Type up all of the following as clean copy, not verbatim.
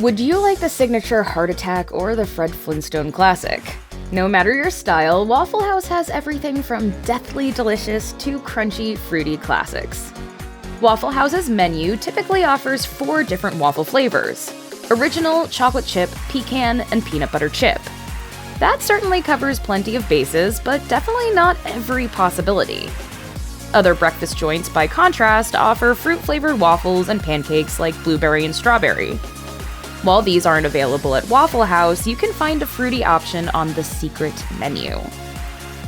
Would you like the signature heart attack or the Fred Flintstone classic? No matter your style, Waffle House has everything from deathly delicious to crunchy, fruity classics. Waffle House's menu typically offers 4 different waffle flavors: original, chocolate chip, pecan, and peanut butter chip. That certainly covers plenty of bases, but definitely not every possibility. Other breakfast joints, by contrast, offer fruit-flavored waffles and pancakes like blueberry and strawberry. While these aren't available at Waffle House, you can find a fruity option on the secret menu.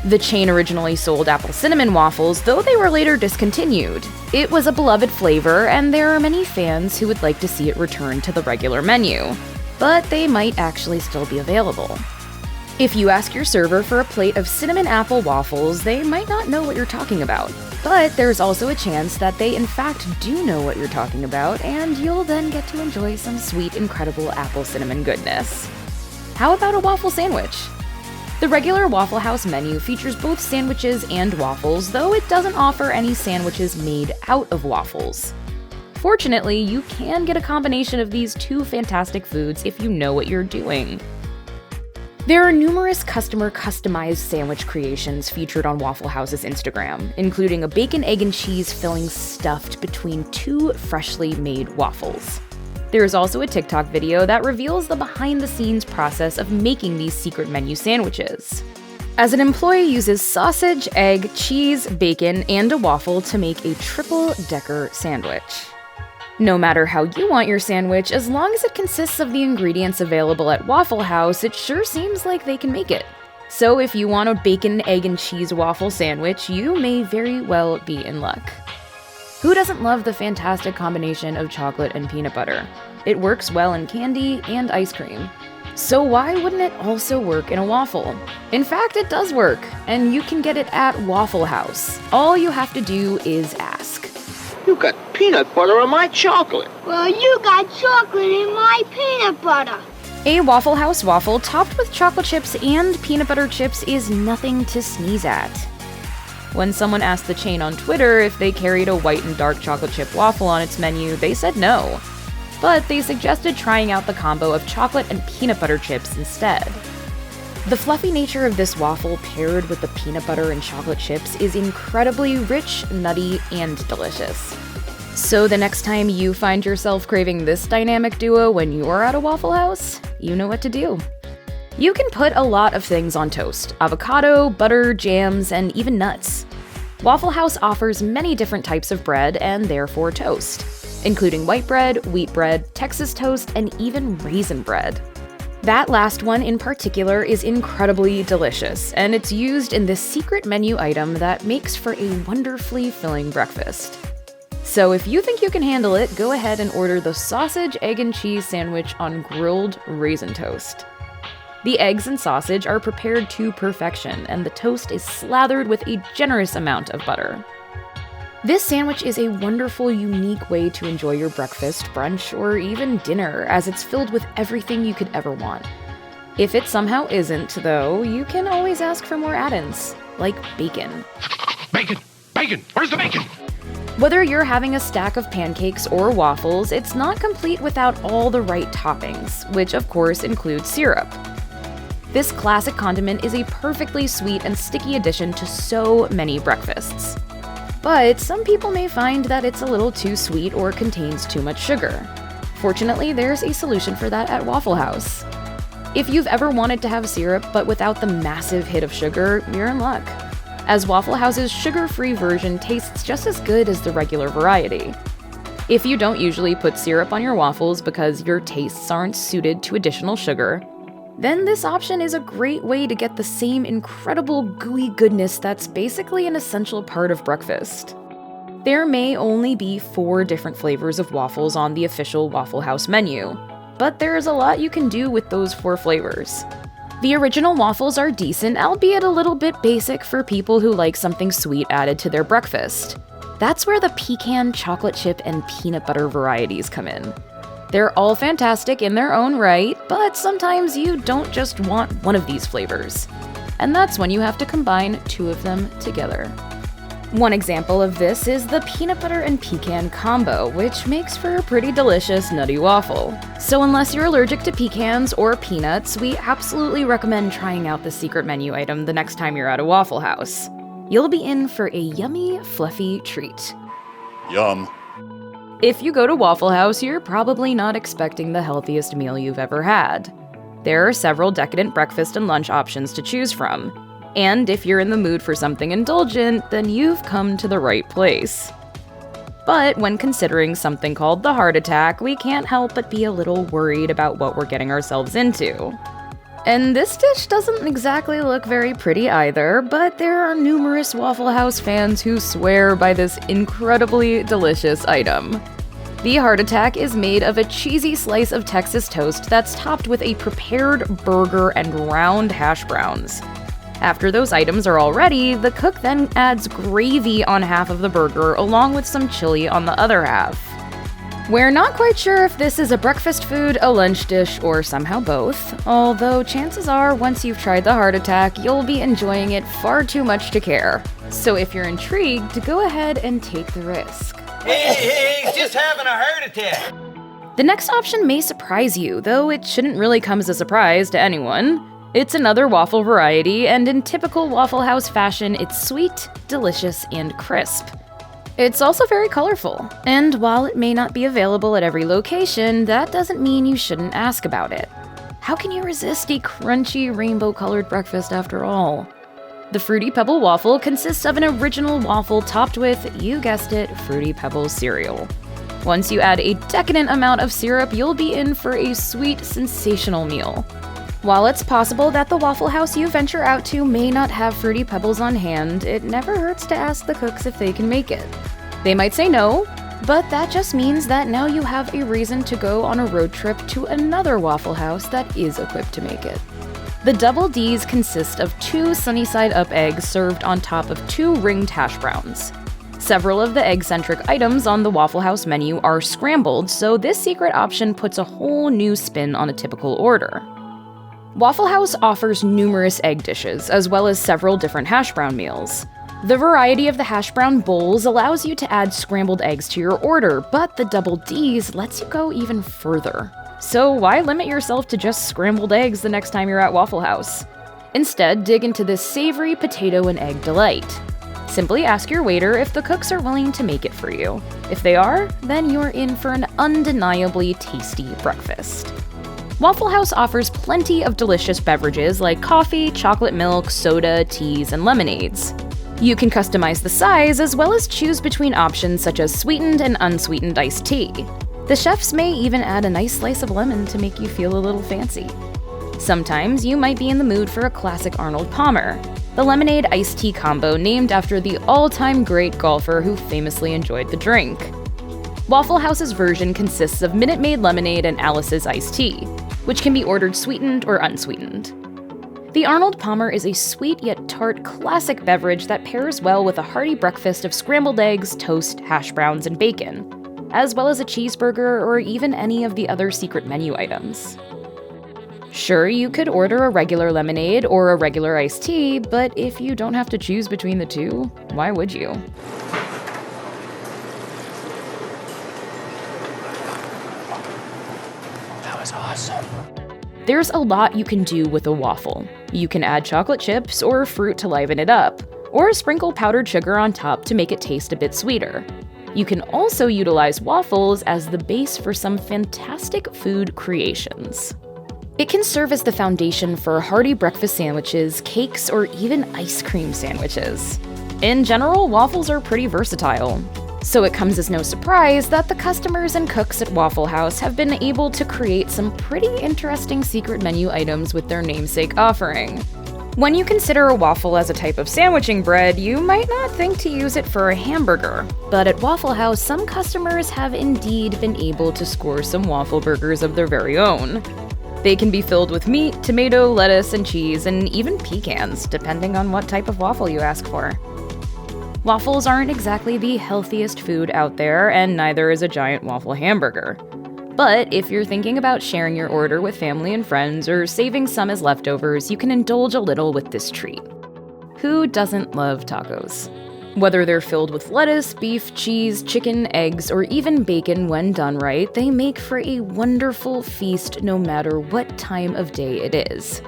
The chain originally sold apple cinnamon waffles, though they were later discontinued. It was a beloved flavor, and there are many fans who would like to see it return to the regular menu. But they might actually still be available. If you ask your server for a plate of cinnamon apple waffles, they might not know what you're talking about. But there's also a chance that they in fact do know what you're talking about, and you'll then get to enjoy some sweet, incredible apple cinnamon goodness. How about a waffle sandwich? The regular Waffle House menu features both sandwiches and waffles, though it doesn't offer any sandwiches made out of waffles. Fortunately, you can get a combination of these 2 fantastic foods if you know what you're doing. There are numerous customer-customized sandwich creations featured on Waffle House's Instagram, including a bacon, egg, and cheese filling stuffed between 2 freshly made waffles. There is also a TikTok video that reveals the behind-the-scenes process of making these secret menu sandwiches. As an employee uses sausage, egg, cheese, bacon, and a waffle to make a triple-decker sandwich. No matter how you want your sandwich, as long as it consists of the ingredients available at Waffle House, it sure seems like they can make it. So if you want a bacon, egg, and cheese waffle sandwich, you may very well be in luck. Who doesn't love the fantastic combination of chocolate and peanut butter? It works well in candy and ice cream. So why wouldn't it also work in a waffle? In fact, it does work, and you can get it at Waffle House. All you have to do is ask. You got peanut butter on my chocolate. Well, you got chocolate in my peanut butter. A Waffle House waffle topped with chocolate chips and peanut butter chips is nothing to sneeze at. When someone asked the chain on Twitter if they carried a white and dark chocolate chip waffle on its menu, they said no. But they suggested trying out the combo of chocolate and peanut butter chips instead. The fluffy nature of this waffle paired with the peanut butter and chocolate chips is incredibly rich, nutty, and delicious. So the next time you find yourself craving this dynamic duo when you're at a Waffle House, you know what to do. You can put a lot of things on toast: avocado, butter, jams, and even nuts. Waffle House offers many different types of bread and therefore toast, including white bread, wheat bread, Texas toast, and even raisin bread. That last one in particular is incredibly delicious, and it's used in this secret menu item that makes for a wonderfully filling breakfast. So if you think you can handle it, go ahead and order the sausage, egg, and cheese sandwich on grilled raisin toast. The eggs and sausage are prepared to perfection, and the toast is slathered with a generous amount of butter. This sandwich is a wonderful, unique way to enjoy your breakfast, brunch, or even dinner, as it's filled with everything you could ever want. If it somehow isn't, though, you can always ask for more add-ins, like bacon. Bacon! Bacon! Where's the bacon? Whether you're having a stack of pancakes or waffles, it's not complete without all the right toppings, which of course includes syrup. This classic condiment is a perfectly sweet and sticky addition to so many breakfasts. But some people may find that it's a little too sweet or contains too much sugar. Fortunately, there's a solution for that at Waffle House. If you've ever wanted to have syrup but without the massive hit of sugar, you're in luck, as Waffle House's sugar-free version tastes just as good as the regular variety. If you don't usually put syrup on your waffles because your tastes aren't suited to additional sugar, then this option is a great way to get the same incredible gooey goodness that's basically an essential part of breakfast. There may only be 4 different flavors of waffles on the official Waffle House menu, but there's a lot you can do with those 4 flavors. The original waffles are decent, albeit a little bit basic for people who like something sweet added to their breakfast. That's where the pecan, chocolate chip, and peanut butter varieties come in. They're all fantastic in their own right, but sometimes you don't just want one of these flavors. And that's when you have to combine 2 of them together. One example of this is the peanut butter and pecan combo, which makes for a pretty delicious nutty waffle. So unless you're allergic to pecans or peanuts, we absolutely recommend trying out the secret menu item the next time you're at a Waffle House. You'll be in for a yummy, fluffy treat. Yum. If you go to Waffle House, you're probably not expecting the healthiest meal you've ever had. There are several decadent breakfast and lunch options to choose from. And if you're in the mood for something indulgent, then you've come to the right place. But when considering something called the heart attack, we can't help but be a little worried about what we're getting ourselves into. And this dish doesn't exactly look very pretty either, but there are numerous Waffle House fans who swear by this incredibly delicious item. The heart attack is made of a cheesy slice of Texas toast that's topped with a prepared burger and round hash browns. After those items are all ready, the cook then adds gravy on half of the burger along with some chili on the other half. We're not quite sure if this is a breakfast food, a lunch dish, or somehow both, although chances are once you've tried the heart attack, you'll be enjoying it far too much to care. So if you're intrigued, go ahead and take the risk. Hey, he's just having a heart attack. The next option may surprise you, though it shouldn't really come as a surprise to anyone. It's another waffle variety, and in typical Waffle House fashion, it's sweet, delicious, and crisp. It's also very colorful, and while it may not be available at every location, that doesn't mean you shouldn't ask about it. How can you resist a crunchy, rainbow-colored breakfast after all? The Fruity Pebble waffle consists of an original waffle topped with, you guessed it, Fruity Pebble cereal. Once you add a decadent amount of syrup, you'll be in for a sweet, sensational meal. While it's possible that the Waffle House you venture out to may not have Fruity Pebbles on hand, it never hurts to ask the cooks if they can make it. They might say no, but that just means that now you have a reason to go on a road trip to another Waffle House that is equipped to make it. The Double D's consist of 2 sunny-side-up eggs served on top of 2 ringed hash browns. Several of the egg-centric items on the Waffle House menu are scrambled, so this secret option puts a whole new spin on a typical order. Waffle House offers numerous egg dishes, as well as several different hash brown meals. The variety of the hash brown bowls allows you to add scrambled eggs to your order, but the Double D's lets you go even further. So why limit yourself to just scrambled eggs the next time you're at Waffle House? Instead, dig into this savory potato and egg delight. Simply ask your waiter if the cooks are willing to make it for you. If they are, then you're in for an undeniably tasty breakfast. Waffle House offers plenty of delicious beverages like coffee, chocolate milk, soda, teas, and lemonades. You can customize the size as well as choose between options such as sweetened and unsweetened iced tea. The chefs may even add a nice slice of lemon to make you feel a little fancy. Sometimes you might be in the mood for a classic Arnold Palmer, the lemonade iced tea combo named after the all-time great golfer who famously enjoyed the drink. Waffle House's version consists of Minute Maid lemonade and Alice's iced tea, which can be ordered sweetened or unsweetened. The Arnold Palmer is a sweet yet tart classic beverage that pairs well with a hearty breakfast of scrambled eggs, toast, hash browns, and bacon, as well as a cheeseburger or even any of the other secret menu items. Sure, you could order a regular lemonade or a regular iced tea, but if you don't have to choose between the two, why would you? That was awesome. There's a lot you can do with a waffle. You can add chocolate chips or fruit to liven it up, or sprinkle powdered sugar on top to make it taste a bit sweeter. You can also utilize waffles as the base for some fantastic food creations. It can serve as the foundation for hearty breakfast sandwiches, cakes, or even ice cream sandwiches. In general, waffles are pretty versatile. So it comes as no surprise that the customers and cooks at Waffle House have been able to create some pretty interesting secret menu items with their namesake offering. When you consider a waffle as a type of sandwiching bread, you might not think to use it for a hamburger, but at Waffle House, some customers have indeed been able to score some waffle burgers of their very own. They can be filled with meat, tomato, lettuce, and cheese, and even pecans, depending on what type of waffle you ask for. Waffles aren't exactly the healthiest food out there, and neither is a giant waffle hamburger. But if you're thinking about sharing your order with family and friends or saving some as leftovers, you can indulge a little with this treat. Who doesn't love tacos? Whether they're filled with lettuce, beef, cheese, chicken, eggs, or even bacon when done right, they make for a wonderful feast no matter what time of day it is.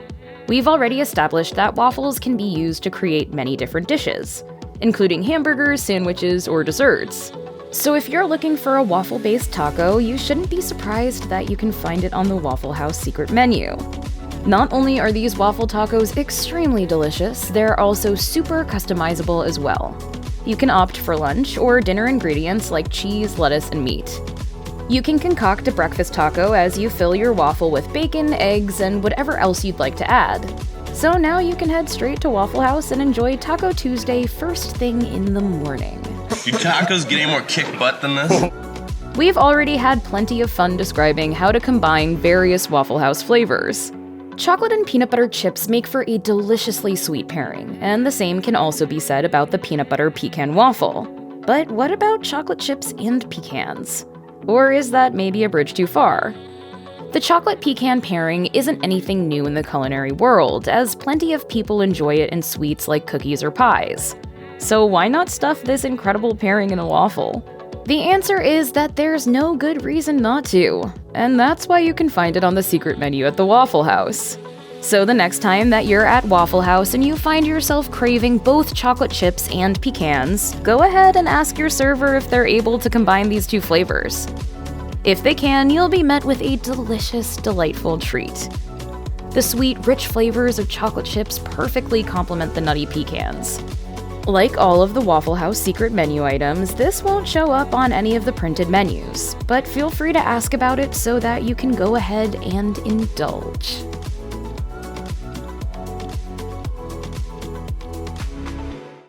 We've already established that waffles can be used to create many different dishes, including hamburgers, sandwiches, or desserts. So if you're looking for a waffle-based taco, you shouldn't be surprised that you can find it on the Waffle House secret menu. Not only are these waffle tacos extremely delicious, they're also super customizable as well. You can opt for lunch or dinner ingredients like cheese, lettuce, and meat. You can concoct a breakfast taco as you fill your waffle with bacon, eggs, and whatever else you'd like to add. So now you can head straight to Waffle House and enjoy Taco Tuesday first thing in the morning. Do tacos get any more kick butt than this? We've already had plenty of fun describing how to combine various Waffle House flavors. Chocolate and peanut butter chips make for a deliciously sweet pairing, and the same can also be said about the peanut butter pecan waffle. But what about chocolate chips and pecans? Or is that maybe a bridge too far? The chocolate pecan pairing isn't anything new in the culinary world, as plenty of people enjoy it in sweets like cookies or pies. So why not stuff this incredible pairing in a waffle? The answer is that there's no good reason not to, and that's why you can find it on the secret menu at the Waffle House. So the next time that you're at Waffle House and you find yourself craving both chocolate chips and pecans, go ahead and ask your server if they're able to combine these two flavors. If they can, you'll be met with a delicious, delightful treat. The sweet, rich flavors of chocolate chips perfectly complement the nutty pecans. Like all of the Waffle House secret menu items, this won't show up on any of the printed menus, but feel free to ask about it so that you can go ahead and indulge.